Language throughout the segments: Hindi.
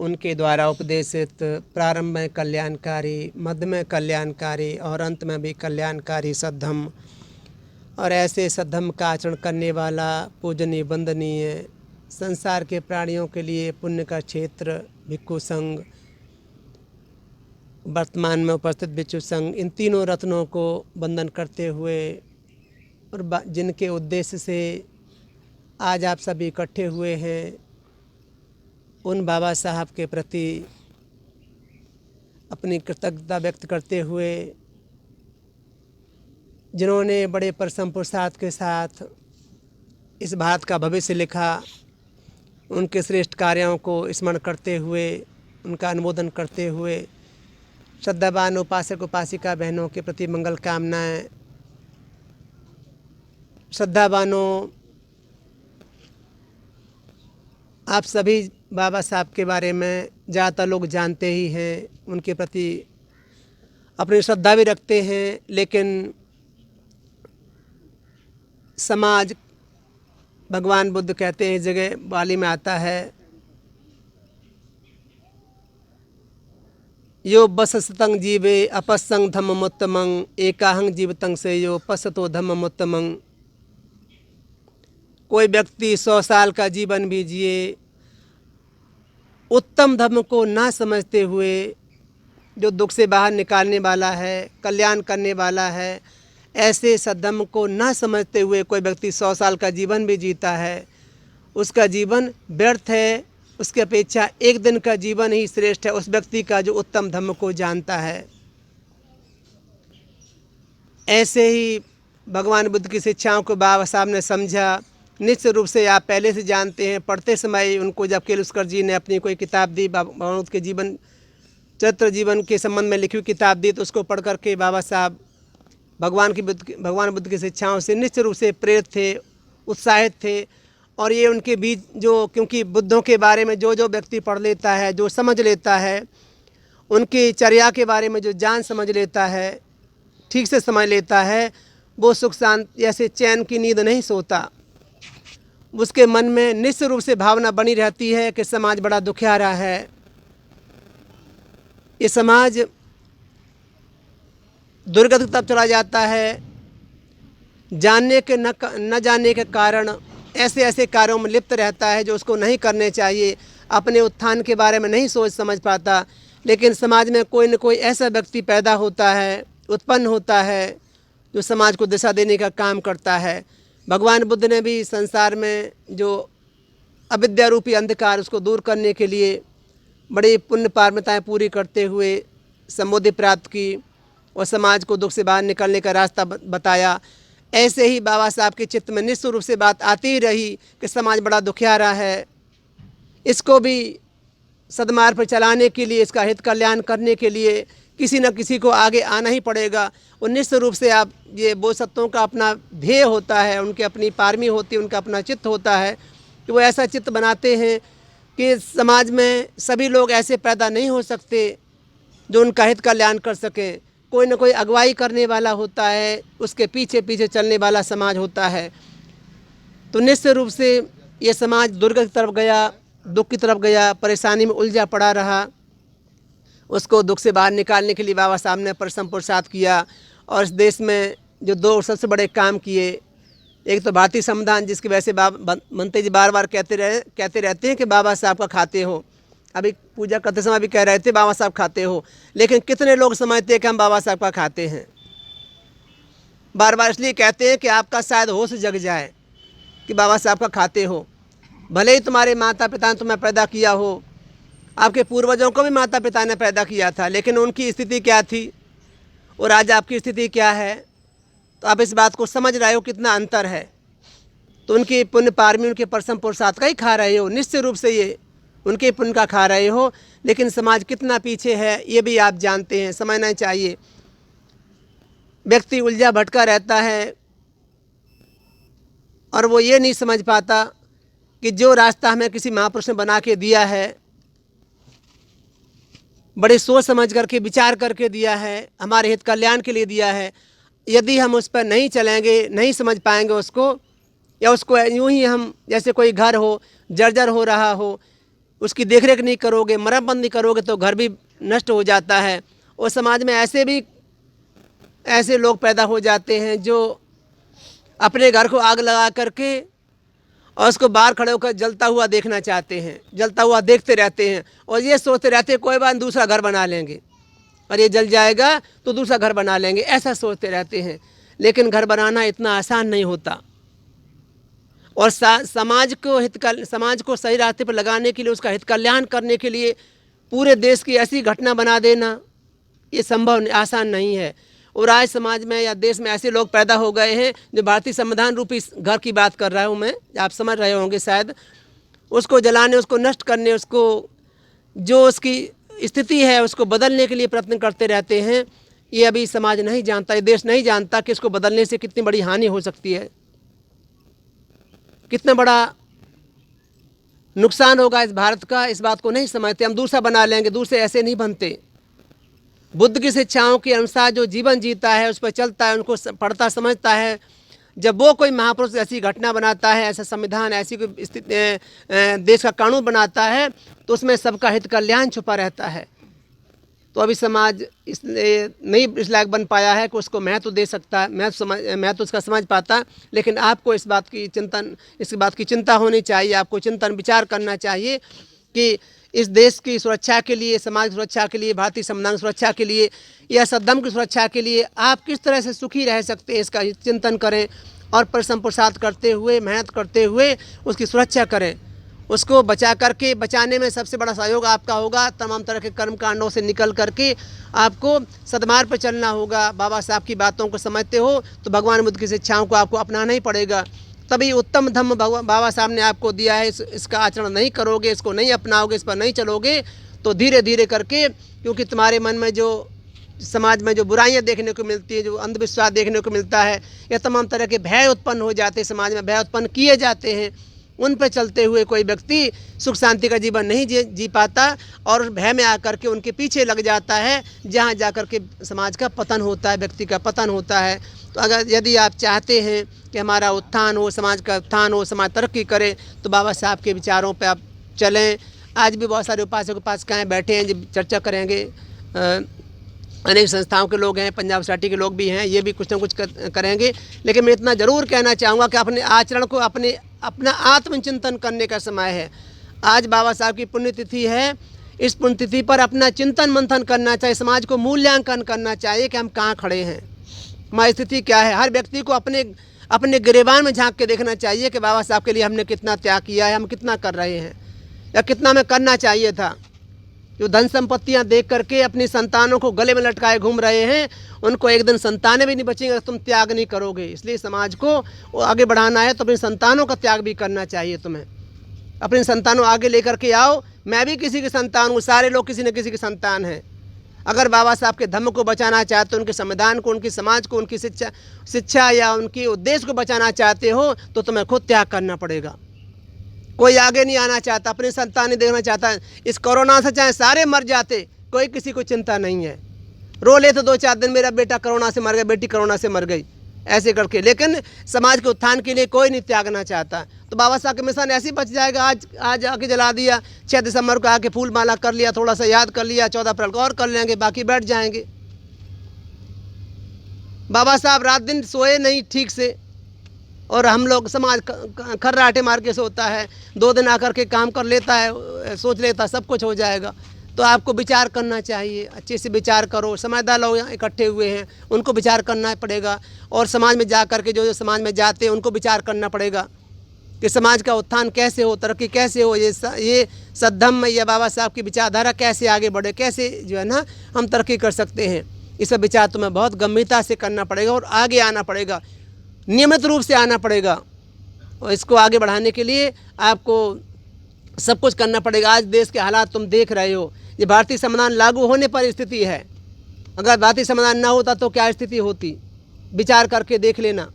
उनके द्वारा उपदेशित प्रारंभ में कल्याणकारी, मध्य में कल्याणकारी और अंत में भी कल्याणकारी सद्धम्म, और ऐसे सद्धम्म का आचरण करने वाला पूजनीय वंदनीय संसार के प्राणियों के लिए पुण्य का क्षेत्र भिक्षु संघ, वर्तमान में उपस्थित भिक्षु संघ, इन तीनों रत्नों को वंदन करते हुए और जिनके उद्देश्य से आज आप सभी इकट्ठे हुए हैं, उन बाबा साहब के प्रति अपनी कृतज्ञता व्यक्त करते हुए जिन्होंने बड़े परिश्रम पुरुषार्थ के साथ इस भारत का भविष्य लिखा, उनके श्रेष्ठ कार्यों को स्मरण करते हुए उनका अनुमोदन करते हुए श्रद्धावान उपासक उपासिका बहनों के प्रति मंगल कामनाएं। श्रद्धावानों, आप सभी बाबा साहब के बारे में ज़्यादातर लोग जानते ही हैं, उनके प्रति अपनी श्रद्धा भी रखते हैं, लेकिन समाज, भगवान बुद्ध कहते हैं, इस जगह वाली में आता है, यो बसस्तंग जीवे अपसंग धम्ममुत्तमं एकाहंग जीवतं से यो पसतो धम्ममुत्तमं। कोई व्यक्ति 100 साल का जीवन भी जिए, उत्तम धर्म को ना समझते हुए, जो दुख से बाहर निकालने वाला है, कल्याण करने वाला है, ऐसे सद्धर्म को ना समझते हुए कोई व्यक्ति 100 साल का जीवन भी जीता है, उसका जीवन व्यर्थ है। उसकी अपेक्षा एक दिन का जीवन ही श्रेष्ठ है उस व्यक्ति का जो उत्तम धर्म को जानता है। ऐसे ही भगवान बुद्ध की शिक्षाओं को बाबा साहब ने समझा। निश्चित रूप से आप पहले से जानते हैं, पढ़ते समय उनको जब केलुस्कर जी ने अपनी कोई किताब दी, भगवान बुद्ध के जीवन चरित्र जीवन के संबंध में लिखी हुई किताब दी, तो उसको पढ़ करके बाबा साहब भगवान बुद्ध की शिक्षाओं से निश्चित रूप से प्रेरित थे, उत्साहित थे। और ये उनके बीच जो, क्योंकि बुद्धों के बारे में जो व्यक्ति पढ़ लेता है, जो समझ लेता है, उनकी चर्या के बारे में जो जान समझ लेता है, ठीक से समझ लेता है, वो सुख शांति जैसे चैन की नींद नहीं सोता। उसके मन में निश्चित रूप से भावना बनी रहती है कि समाज बड़ा दुखियारा है, ये समाज दुर्गति तब चला जाता है, जानने के न जानने के कारण ऐसे ऐसे कार्यों में लिप्त रहता है जो उसको नहीं करने चाहिए, अपने उत्थान के बारे में नहीं सोच समझ पाता। लेकिन समाज में कोई न कोई ऐसा व्यक्ति पैदा होता है, उत्पन्न होता है, जो समाज को दिशा देने का काम करता है। भगवान बुद्ध ने भी संसार में जो अविद्या रूपी अंधकार, उसको दूर करने के लिए बड़ी पुण्य पारमिताएँ पूरी करते हुए समृद्धि प्राप्त की और समाज को दुख से बाहर निकलने का रास्ता बताया। ऐसे ही बाबा साहब के चित्त में निश्चित रूप से बात आती ही रही कि समाज बड़ा दुखियारा है, इसको भी सदमार्ग पर चलाने के लिए, इसका हित कल्याण करने के लिए किसी न किसी को आगे आना ही पड़ेगा। और निश्चित रूप से आप ये बोधसत्वों का अपना ध्येय होता है, उनकी अपनी पारमी होती है, उनका अपना चित्त होता है कि वो ऐसा चित्त बनाते हैं कि समाज में सभी लोग ऐसे पैदा नहीं हो सकते जो उनका हित कल्याण कर सकें। कोई न कोई अगुवाई करने वाला होता है, उसके पीछे पीछे चलने वाला समाज होता है। तो निश्चित रूप से ये समाज दुर्गति की तरफ गया, दुख की तरफ गया, परेशानी में उलझा पड़ा रहा। उसको दुख से बाहर निकालने के लिए बाबा साहब ने परिश्रम पुरुषार्थ किया और इस देश में जो 2 सबसे बड़े काम किए, एक तो भारतीय संविधान, जिसकी वजह से मनते जी बार बार कहते रहते हैं कि बाबा साहब का खाते हो। अभी पूजा करते समय भी कह रहे थे बाबा साहब खाते हो, लेकिन कितने लोग समझते हैं कि हम बाबा साहब का खाते हैं। बार बार इसलिए कहते हैं कि आपका शायद होश जग जाए कि बाबा साहब का खाते हो। भले ही तुम्हारे माता पिता ने तुम्हें पैदा किया हो, आपके पूर्वजों को भी माता पिता ने पैदा किया था, लेकिन उनकी स्थिति क्या थी और आज आपकी स्थिति क्या है, तो आप इस बात को समझ रहे हो कितना अंतर है। तो उनकी पुण्य पारमी, उनके परिश्रम पुरुषार्थ का ही खा रहे हो, निश्चित रूप से ये उनके पुण्य का खा रहे हो। लेकिन समाज कितना पीछे है ये भी आप जानते हैं, समझना चाहिए। व्यक्ति उलझा भटका रहता है और वो ये नहीं समझ पाता कि जो रास्ता हमें किसी महापुरुष ने बना के दिया है, बड़े सोच समझ करके विचार करके दिया है, हमारे हित कल्याण के लिए दिया है, यदि हम उस पर नहीं चलेंगे, नहीं समझ पाएंगे उसको, या उसको यूं ही हम जैसे कोई घर हो जर्जर हो रहा हो, उसकी देखरेख नहीं करोगे, मरम्मत नहीं करोगे तो घर भी नष्ट हो जाता है। और समाज में ऐसे लोग पैदा हो जाते हैं जो अपने घर को आग लगा करके और उसको बाहर खड़े होकर जलता हुआ देखना चाहते हैं, जलता हुआ देखते रहते हैं और ये सोचते रहते हैं कोई बात दूसरा घर बना लेंगे और ये जल जाएगा तो दूसरा घर बना लेंगे, ऐसा सोचते रहते हैं। लेकिन घर बनाना इतना आसान नहीं होता। और समाज को सही रास्ते पर लगाने के लिए, उसका हित कल्याण करने के लिए पूरे देश की ऐसी घटना बना देना ये संभव आसान नहीं है। और आज समाज में या देश में ऐसे लोग पैदा हो गए हैं जो भारतीय संविधान रूपी घर की बात कर रहा हूँ मैं, आप समझ रहे होंगे शायद, उसको जलाने, उसको नष्ट करने, उसको जो उसकी स्थिति है उसको बदलने के लिए प्रयत्न करते रहते हैं। ये अभी समाज नहीं जानता, ये देश नहीं जानता कि इसको बदलने से कितनी बड़ी हानि हो सकती है, कितना बड़ा नुकसान होगा इस भारत का। इस बात को नहीं समझते। हम दूसरा बना लेंगे, दूसरे ऐसे नहीं बनते। बुद्ध की शिक्षाओं के अनुसार जो जीवन जीता है, उस पर चलता है, उनको पढ़ता समझता है, जब वो कोई महापुरुष ऐसी घटना बनाता है, ऐसा संविधान, ऐसी कोई स्थिति देश का कानून बनाता है, तो उसमें सबका हित कल्याण छुपा रहता है। तो अभी समाज इसलिए नहीं इस लायक बन पाया है कि उसको महत्व दे सकता, महत्व उसका समझ पाता। लेकिन आपको इस बात की चिंता होनी चाहिए, आपको चिंतन विचार करना चाहिए कि इस देश की सुरक्षा के लिए, समाज की सुरक्षा के लिए, भारतीय संविधान की सुरक्षा के लिए या सद्धर्म की सुरक्षा के लिए आप किस तरह से सुखी रह सकते हैं, इसका चिंतन करें और परिश्रम पुरुषार्थ करते हुए, मेहनत करते हुए उसकी सुरक्षा करें। उसको बचाने में सबसे बड़ा सहयोग आपका होगा। तमाम तरह के कर्म कांडों से निकल करके आपको सद्मार्ग पर चलना होगा। बाबा साहब की बातों को समझते हो तो भगवान बुद्ध की शिक्षाओं को आपको अपनाना ही पड़ेगा। तभी उत्तम धम्म बाबा साहब ने आपको दिया है, इसका आचरण नहीं करोगे, इसको नहीं अपनाओगे, इस पर नहीं चलोगे तो धीरे धीरे करके, क्योंकि तुम्हारे मन में जो समाज में जो बुराइयां देखने को मिलती है, जो अंधविश्वास देखने को मिलता है, या तमाम तरह के भय उत्पन्न हो जाते हैं, समाज में भय उत्पन्न किए जाते हैं, उन पर चलते हुए कोई व्यक्ति सुख शांति का जीवन नहीं जी पाता और भय में आकर के उनके पीछे लग जाता है, जहाँ जाकर के समाज का पतन होता है, व्यक्ति का पतन होता है। तो यदि आप चाहते हैं कि हमारा उत्थान हो, समाज का उत्थान हो, समाज तरक्की करे, तो बाबा साहब के विचारों पर आप चलें। आज भी बहुत सारे उपासक उपासिकाएँ बैठे हैं, जब चर्चा करेंगे, अनेक संस्थाओं के लोग हैं, पंजाब सोसाइटी के लोग भी हैं, ये भी कुछ ना कुछ करेंगे। लेकिन मैं इतना ज़रूर कहना चाहूँगा कि अपने आचरण को अपना आत्मचिंतन करने का समय है। आज बाबा साहब की पुण्यतिथि है, इस पुण्यतिथि पर अपना चिंतन मंथन करना चाहिए, समाज को मूल्यांकन करना चाहिए कि हम कहाँ खड़े हैं, हमारी स्थिति क्या है। हर व्यक्ति को अपने गिरेबान में झांक के देखना चाहिए कि बाबा साहब के लिए हमने कितना त्याग किया है, हम कितना कर रहे हैं या कितना हमें करना चाहिए था। जो धन संपत्तियां देख करके अपनी संतानों को गले में लटकाए घूम रहे हैं, उनको एक दिन संतानें भी नहीं बचेंगी अगर तुम त्याग नहीं करोगे। इसलिए समाज को आगे बढ़ाना है तो अपनी संतानों का त्याग भी करना चाहिए। तुम्हें अपनी संतानों आगे लेकर के आओ। मैं भी किसी की संतान हूँ, सारे लोग किसी न किसी की संतान हैं। अगर बाबा साहब के धम्म को बचाना चाहते हो, उनके संविधान को, उनकी समाज को, उनकी शिक्षा या उनके उद्देश्य को बचाना चाहते हो, तो तुम्हें खुद त्याग करना पड़ेगा। कोई आगे नहीं आना चाहता, अपनी संतान नहीं देखना चाहता। इस कोरोना से चाहे सारे मर जाते, कोई किसी को चिंता नहीं है। रो ले तो 2-4 दिन, मेरा बेटा कोरोना से मर गया, बेटी कोरोना से मर गई, ऐसे करके। लेकिन समाज के उत्थान के लिए कोई नहीं त्यागना चाहता। तो बाबा साहब का मिशन ऐसे ही बच जाएगा। आज आके जला दिया, 6 दिसंबर को आके फूल माला कर लिया, थोड़ा सा याद कर लिया, 14 अप्रैल को और कर लेंगे, बाकी बैठ जाएंगे। बाबा साहब रात दिन सोए नहीं ठीक से, और हम लोग समाज खर्राटे मार के सोता है, 2 दिन आकर के काम कर लेता है, सोच लेता सब कुछ हो जाएगा। तो आपको विचार करना चाहिए, अच्छे से विचार करो। समझदार लोग यहाँ इकट्ठे हुए हैं, उनको विचार करना पड़ेगा। और समाज में जा कर के जो समाज में जाते हैं उनको विचार करना पड़ेगा कि समाज का उत्थान कैसे हो, तरक्की कैसे हो, ये सद्धम्म या बाबा साहब की विचारधारा कैसे आगे बढ़े, कैसे जो है ना हम तरक्की कर सकते हैं। इस पर विचार तुम्हें बहुत गंभीरता से करना पड़ेगा और आगे आना पड़ेगा, नियमित रूप से आना पड़ेगा। और इसको आगे बढ़ाने के लिए आपको सब कुछ करना पड़ेगा। आज देश के हालात तुम देख रहे हो, ये भारतीय संविधान लागू होने पर स्थिति है। अगर भारतीय संविधान ना होता तो क्या स्थिति होती, विचार करके देख लेना।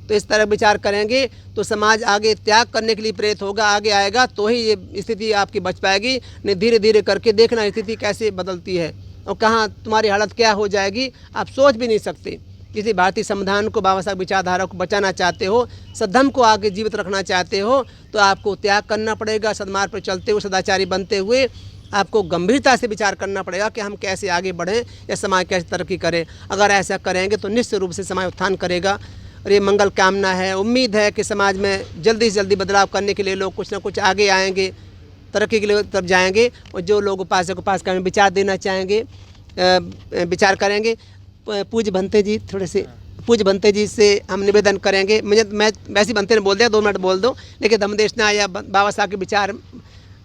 तो इस तरह विचार करेंगे तो समाज आगे त्याग करने के लिए प्रेरित होगा, आगे आएगा, तो ही ये स्थिति आपकी बच पाएगी। नहीं धीरे धीरे करके देखना स्थिति कैसे बदलती है और कहाँ तुम्हारी हालत क्या हो जाएगी, आप सोच भी नहीं सकते। किसी भारतीय संविधान को, बाबा साहब विचारधारा को बचाना चाहते हो, सद्धर्म को आगे जीवित रखना चाहते हो, तो आपको त्याग करना पड़ेगा। सद्मार्ग पर चलते हुए, सदाचारी बनते हुए आपको गंभीरता से विचार करना पड़ेगा कि हम कैसे आगे बढ़ें या समाज कैसे तरक्की करें। अगर ऐसा करेंगे तो निश्चित रूप से समाज उत्थान करेगा। और ये मंगल कामना है, उम्मीद है कि समाज में जल्दी से जल्दी बदलाव करने के लिए लोग कुछ ना कुछ आगे आएंगे, तरक्की के लिए तब जाएंगे। और जो लोग उपासक में विचार देना चाहेंगे, विचार करेंगे। पूज्य भंते जी, थोड़े से पूज्य भंते जी से हम निवेदन करेंगे। मैं वैसे भंते ने बोल दिया, 2 मिनट बोल दो, लेकिन धम्मदेशना या बाबा साहब के विचार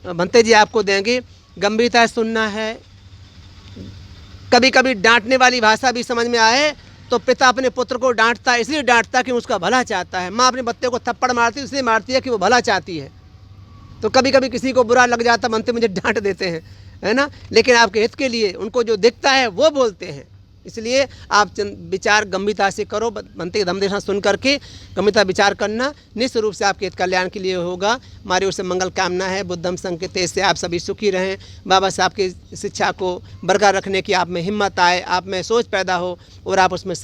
भंते जी आपको देंगे। गंभीरता से सुनना है। कभी कभी डांटने वाली भाषा भी समझ में आए तो पिता अपने पुत्र को डांटता है, इसलिए डांटता कि उसका भला चाहता है। माँ अपने बच्चे को थप्पड़ मारती है, इसलिए मारती है कि वो भला चाहती है। तो कभी कभी किसी को बुरा लग जाता, बनते मुझे डांट देते हैं, है ना, लेकिन आपके हित के लिए उनको जो दिखता है वो बोलते हैं। इसलिए आप विचार गंभीरता से करो। बनते धम्मदेशना सुन करके गंभीरता विचार करना निश्चित रूप से आपके हित कल्याण के लिए होगा। हमारी ओर से मंगल कामना है। बुद्धम संकेत से आप सभी सुखी रहें। बाबा साहब की शिक्षा को बरकरार रखने की आप में हिम्मत आए, आप में सोच पैदा हो और आप उसमें